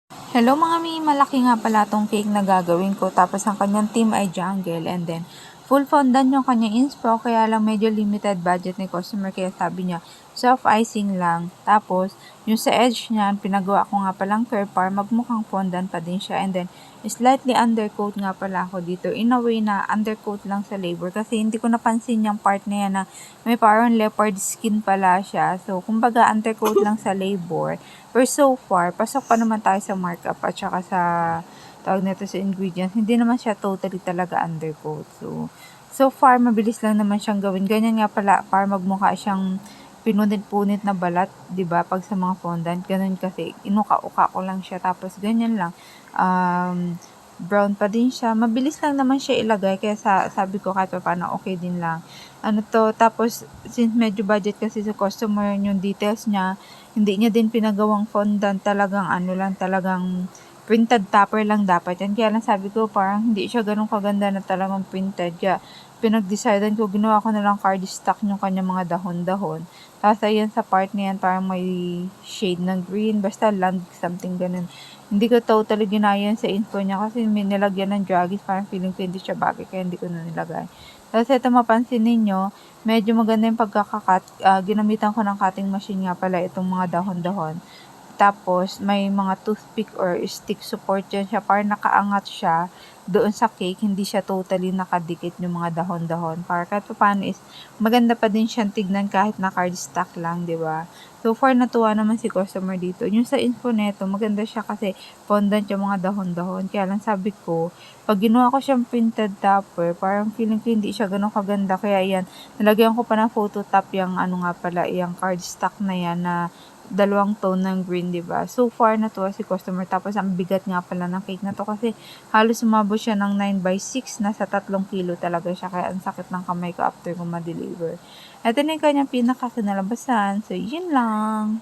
Hello mga mi, malaki nga pala tong cake na gagawin ko. Tapos ang kanyang team ay jungle and then full fondant yung kanyang inspo. Kaya lang medyo limited budget ni customer. Kaya sabi niya soft icing lang. Tapos yung sa edge niyan, pinagawa ko nga palang curve para magmukhang fondant pa din siya. And then slightly undercoat nga pala ako dito. In a way na undercoat lang sa labor. Kasi hindi ko napansin yung part na yan na may parang leopard skin pala siya. So kumbaga undercoat lang sa labor. Pero so far, pasok pa naman tayo sa markup at saka sa tawag nito sa ingredients. Hindi naman siya totally talaga undercoat. So far, mabilis lang naman siyang gawin. Ganyan nga pala, para magmukha siyang pinunit-punit na balat, 'di ba? Pag sa mga fondant, ganun kasi inuka-uka ko lang siya tapos ganyan lang. Brown pa din siya. Mabilis lang naman siya ilagay kaya sabi ko kahit paano okay din lang. Ano to, tapos since medyo budget kasi sa customer yung details niya, hindi niya din pinagawang fondant, talagang ano lang, talagang printed topper lang dapat yan. Kaya lang sabi ko parang hindi siya ganun kaganda na talagang printed. Kaya pinag-decidean ko, ginawa ko na lang cardstock yung kanya mga dahon-dahon. Tapos ayan sa part na yan, parang may shade ng green, basta land something ganun. Hindi ko totally ginaya sa info niya kasi may nilagyan ng dragis, parang feeling ko hindi siya bagay kaya hindi ko na nilagay. Tapos ito mapansin ninyo, medyo maganda yung pagkakakat. Ginamitan ko ng cutting machine nga pala itong mga dahon-dahon. Tapos, may mga toothpick or stick support dyan siya. Para nakaangat siya doon sa cake. Hindi siya totally nakadikit yung mga dahon-dahon. Para kahit paano is maganda pa din siyang tignan kahit na cardstock lang, di ba? So far, natuwa naman si customer dito. Yung sa info neto, maganda siya kasi fondant yung mga dahon-dahon. Kaya lang sabi ko, pag ginawa ko siyang printed topper, parang feeling ko hindi siya ganun kaganda. Kaya yan, nalagyan ko pa ng photo top yung ano nga pala, yung cardstock na yan na dalawang tone ng green, 'di ba? So far natuwa si customer. Tapos ang bigat nga pala ng cake na to kasi halos umabot siya ng 9/6, nasa 3 kilo talaga siya. Kaya ang sakit ng kamay ko after ko ma-deliver. Ito na yung kanyang pinaka kinalabasan. So, yun lang.